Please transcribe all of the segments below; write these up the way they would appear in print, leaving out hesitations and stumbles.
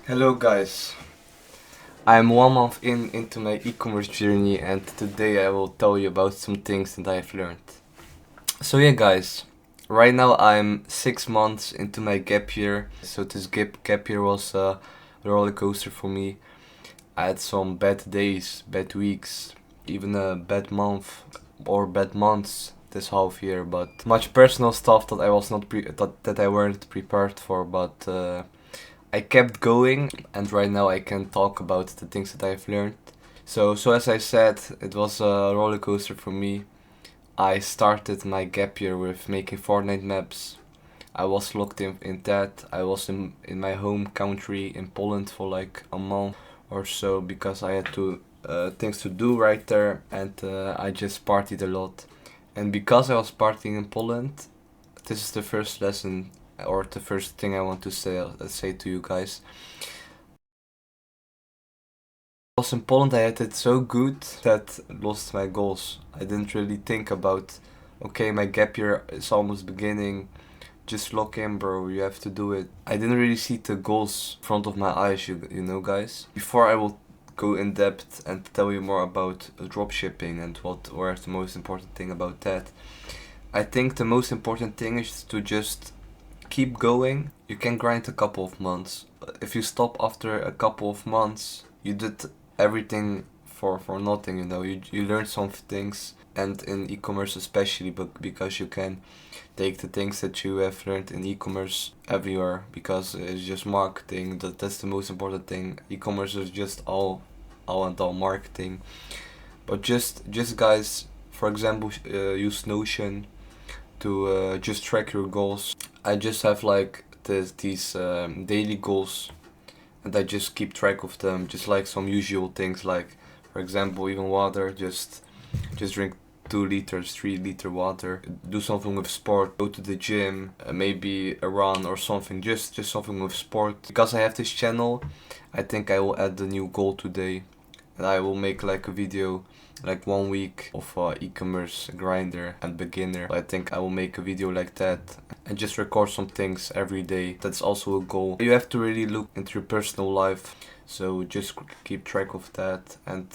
Hello guys, I'm 1 month into my e-commerce journey and today I will tell you about some things that I've learned. So yeah guys, right now I'm 6 months into my gap year. So this gap year was a roller coaster for me. I had some bad days, bad weeks, even a bad month or bad months this half year, but much personal stuff that I was not that I weren't prepared for, but I kept going, and right now I can talk about the things that I've learned. So as I said, it was a roller coaster for me. I started my gap year with making Fortnite maps. I was locked in that. I was in my home country in Poland for like a month or so because I had things to do right there, and I just partied a lot. And because I was partying in Poland, this is the first lesson or the first thing I want to say to you guys. I was in Poland, I had it so good that I lost my goals. I didn't really think about, okay, my gap year is almost beginning. Just lock in, bro. You have to do it. I didn't really see the goals in front of my eyes, you know, guys. Before I will go in depth and tell you more about dropshipping and where's the most important thing about that. I think the most important thing is to just keep going. You can grind a couple of months. If you stop after a couple of months, you did everything for nothing. You know, you learn some things, and in e-commerce especially, but because you can take the things that you have learned in e-commerce everywhere, because it's just marketing. That's the most important thing. E-commerce is just all and all marketing. But just guys, for example, use Notion to just track your goals. I just have like these daily goals, and I just keep track of them, just like some usual things, like for example, even water. Just drink 2 liters, 3 liter water. Do something with sport. Go to the gym, maybe a run or something. Just something with sport. Because I have this channel, I think I will add the new goal today, and I will make like a video like 1 week of e-commerce grinder and beginner. I think I will make a video like that and just record some things every day. That's also a goal. You have to really look into your personal life, so just keep track of that. And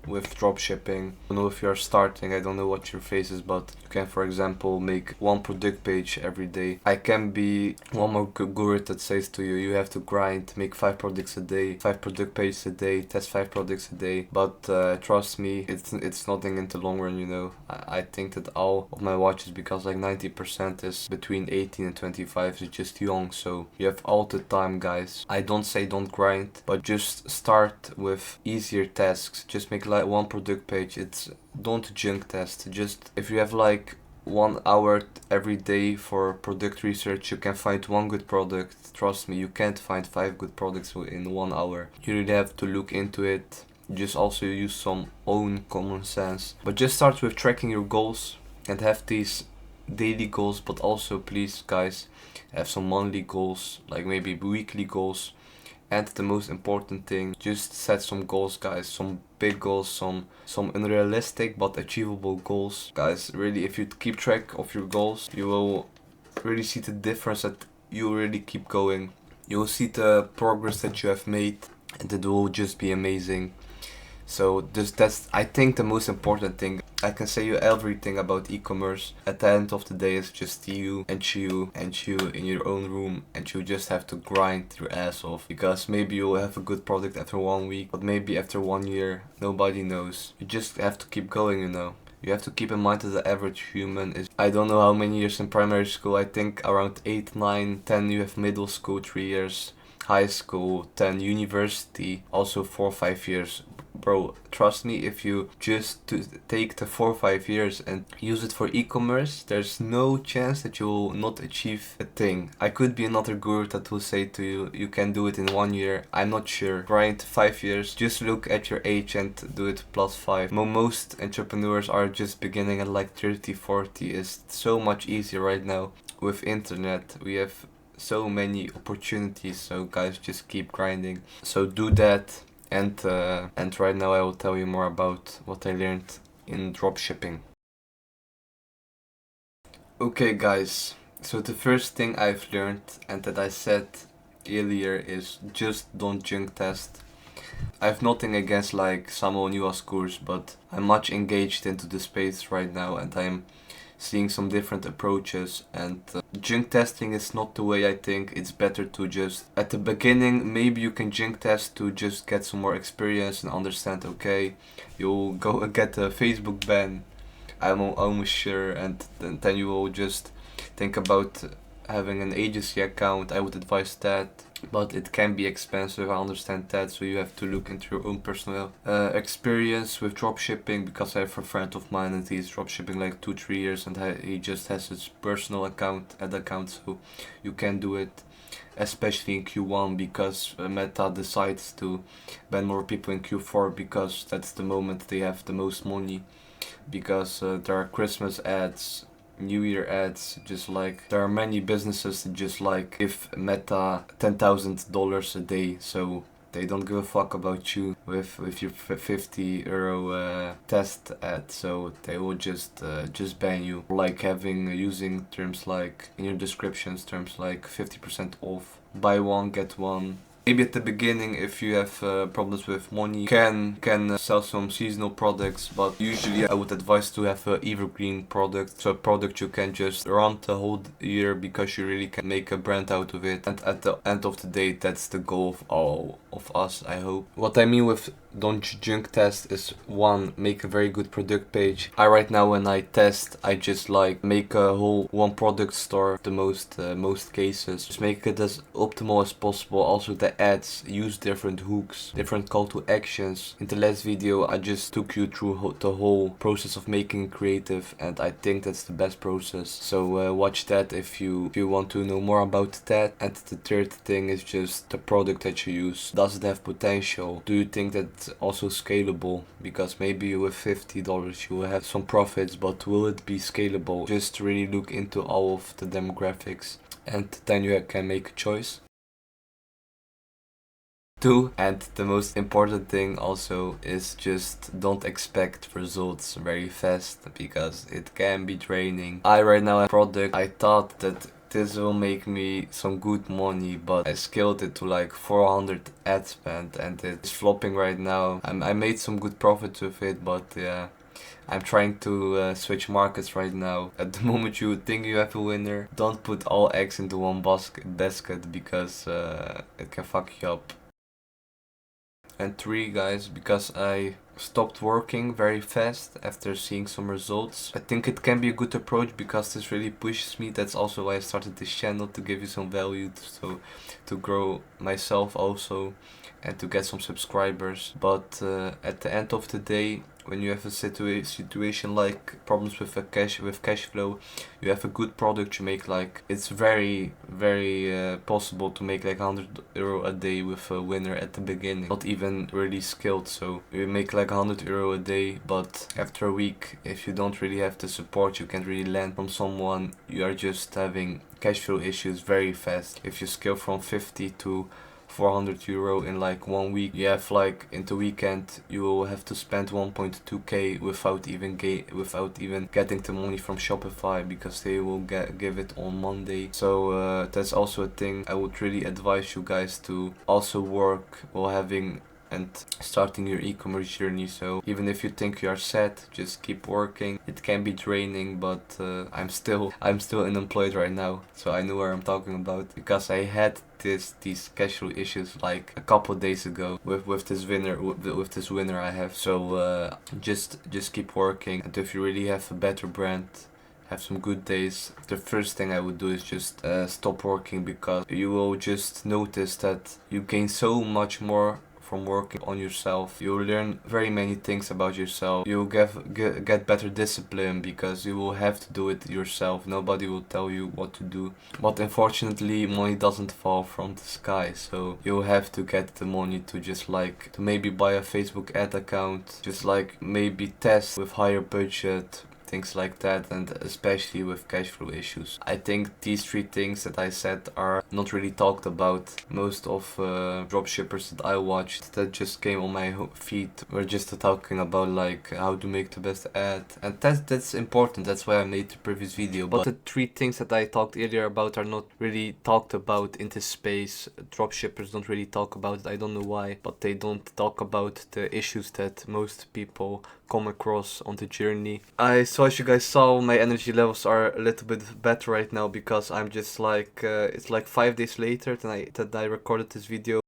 with dropshipping, I don't know if you're starting, I don't know what your phase is, but you can, for example, make one product page every day. I can be one more guru that says to you, you have to grind, make 5 products a day, 5 product pages a day, test 5 products a day. But trust me, it's nothing in the long run, you know. I think that all of my watches, because like 90% is between 18 and 25, is just young, so you have all the time, guys. I don't say don't grind, but just start with easier tasks. Just make like one product page. It's don't junk test. Just if you have like 1 hour every day for product research, you can find one good product. Trust me, you can't find 5 good products in 1 hour. You really have to look into it. Just also use some own common sense. But just start with tracking your goals and have these daily goals, but also please guys have some monthly goals, like maybe weekly goals. And the most important thing, just set some goals, guys. Some big goals, some unrealistic but achievable goals. Guys, really, if you keep track of your goals, you will really see the difference, that you really keep going. You will see the progress that you have made, and it will just be amazing. So that's I think the most important thing. I can say you everything about e-commerce. At the end of the day, it's just you in your own room, and you just have to grind your ass off. Because maybe you'll have a good product after 1 week, but maybe after 1 year, nobody knows. You just have to keep going, you know. You have to keep in mind that the average human is, I don't know how many years in primary school. I think around 8, 9, 10 you have middle school, 3 years, high school, 10 university, also 4 5 years. Bro, trust me, if you just take the 4 5 years and use it for e-commerce, there's no chance that you will not achieve a thing. I could be another guru that will say to you, you can do it in 1 year. I'm not sure. Grind 5 years. Just look at your age and do it +5. Most entrepreneurs are just beginning at like 30, 40. It's so much easier right now. With internet, we have so many opportunities, so guys, just keep grinding. So do that. And right now I will tell you more about what I learned in dropshipping. Okay guys, so the first thing I've learned and that I said earlier is just don't junk test. I have nothing against like Samuel Newell's course, but I'm much engaged into the space right now and I'm seeing some different approaches, and junk testing is not the way. I think it's better to just at the beginning maybe you can junk test to just get some more experience and understand, okay, you'll go and get a Facebook ban, I'm almost sure, and then you will just think about having an agency account. I would advise that, but it can be expensive, I understand that, so you have to look into your own personal experience with dropshipping, because I have a friend of mine and he's dropshipping like 2-3 years and he just has his personal account, so you can do it, especially in Q1, because Meta decides to ban more people in Q4 because that's the moment they have the most money, because there are Christmas ads, New Year ads, just like there are many businesses that just like give Meta $10,000 a day, so they don't give a fuck about you with your €50 test ad, so they will just ban you. Like using terms like in your descriptions, terms like 50% off, buy one get one. Maybe at the beginning, if you have problems with money, you can sell some seasonal products, but usually I would advise to have an evergreen product, so a product you can just run the whole year because you really can make a brand out of it. And at the end of the day, that's the goal of all of us, I hope. What I mean with don't junk test is, one, make a very good product page. Right now when I test, I just like make a whole one product store, the most cases. Just make it as optimal as possible. Also the ads, use different hooks, different call to actions. In the last video I just took you through the whole process of making creative, and I think that's the best process. So watch that if you want to know more about that. And the third thing is just the product that you use. Does it have potential? Do you think that it's also scalable? Because maybe with $50 you will have some profits, but will it be scalable? Just really look into all of the demographics and then you can make a choice. 2, and the most important thing also, is just don't expect results very fast, because it can be draining. I right now have a product, I thought that this will make me some good money, but I scaled it to like 400 ad spend and it's flopping right now. I made some good profits with it, but yeah, I'm trying to switch markets right now. At the moment you think you have a winner, don't put all eggs into one basket, because it can fuck you up. And 3, guys, because I stopped working very fast after seeing some results. I think it can be a good approach because this really pushes me. That's also why I started this channel, to give you some value, so to grow myself also and to get some subscribers. But at the end of the day, when you have a situation like problems with cash flow, you have a good product, you make like, it's very possible to make like €100 a day with a winner at the beginning, not even really skilled. So you make like €100 a day, but after a week, if you don't really have the support, you can't really land from someone, you are just having cash flow issues very fast. If you scale from 50 to €400 in like 1 week, you have like in the weekend you will have to spend 1.2k without even getting the money from Shopify, because they will give it on Monday. So that's also a thing. I would really advise you guys to also work while having and starting your e-commerce journey. So even if you think you are set, just keep working. It can be draining, but I'm still unemployed right now, so I know what I'm talking about, because I had these cash flow issues like a couple of days ago with this winner I have. So just keep working, and if you really have a better brand, have some good days, the first thing I would do is just stop working, because you will just notice that you gain so much more from working on yourself. You'll learn very many things about yourself. You'll get better discipline, because you will have to do it yourself. Nobody will tell you what to do. But unfortunately, money doesn't fall from the sky, so you'll have to get the money to just like to maybe buy a Facebook ad account, just like maybe test with higher budget, things like that, and especially with cash flow issues. I think these three things that I said are not really talked about. Most of dropshippers that I watched that just came on my feed were just talking about like how to make the best ad, and that's important. That's why I made the previous video. But the three things that I talked earlier about are not really talked about in this space. Dropshippers don't really talk about it. I don't know why, but they don't talk about the issues that most people come across on the journey. So as you guys saw, my energy levels are a little bit better right now because I'm just like it's like 5 days later that I recorded this video.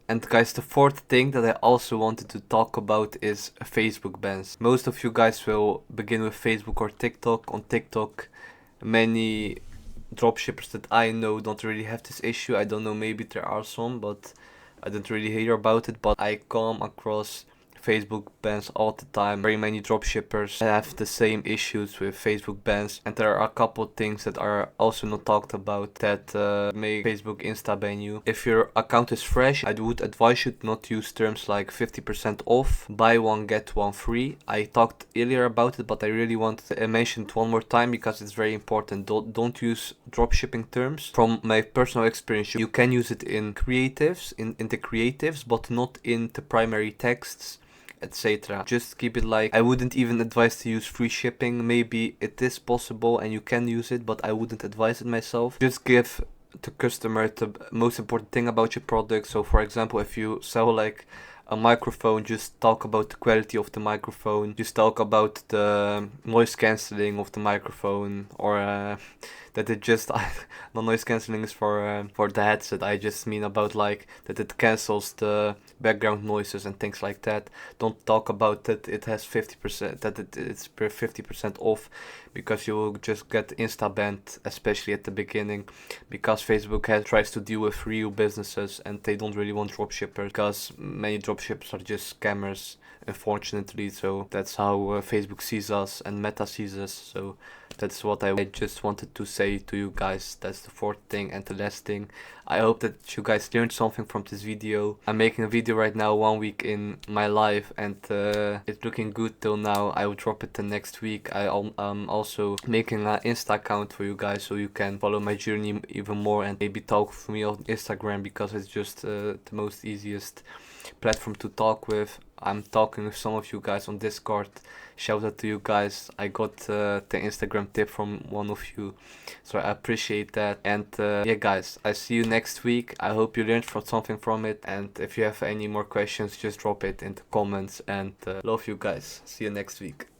And guys, the fourth thing that I also wanted to talk about is Facebook bans. Most of you guys will begin with Facebook or TikTok. On TikTok, many dropshippers that I know don't really have this issue. I don't know, maybe there are some, but I don't really hear about it. But I come across Facebook bans all the time. Very many dropshippers have the same issues with Facebook bans, and there are a couple things that are also not talked about that make Facebook insta ban you. If your account is fresh, I would advise you to not use terms like 50% off, buy one get one free. I talked earlier about it, but I really want to mention it one more time because it's very important. Don't use dropshipping terms. From my personal experience, you can use it in creatives, in the creatives, but not in the primary texts, etc. Just keep it like, I wouldn't even advise to use free shipping. Maybe it is possible and you can use it, but I wouldn't advise it myself. Just give the customer the most important thing about your product. So for example, if you sell like a microphone, just talk about the quality of the microphone, just talk about the noise cancelling of the microphone, or that it just the noise cancelling is for the headset. I just mean about like that it cancels the background noises and things like that. Don't talk about that it has 50%, that it's per 50% off, because you will just get insta banned, especially at the beginning, because Facebook tries to deal with real businesses and they don't really want dropshippers, because many dropshippers are just scammers, unfortunately. So that's how Facebook sees us and Meta sees us. So that's what I just wanted to say to you guys. That's the fourth thing. And the last thing, I hope that you guys learned something from this video. I'm making a video right now 1 week in my life, and it's looking good till now. I will drop it the next week. I'm also making an Insta account for you guys, so you can follow my journey even more and maybe talk with me on Instagram, because it's just the most easiest platform to talk with. I'm talking with some of you guys on Discord. Shout out to you guys. I got the Instagram tip from one of you, so I appreciate that. And yeah guys, I see you next week. I hope you learned something from it, and if you have any more questions, just drop it in the comments. And love you guys. See you next week.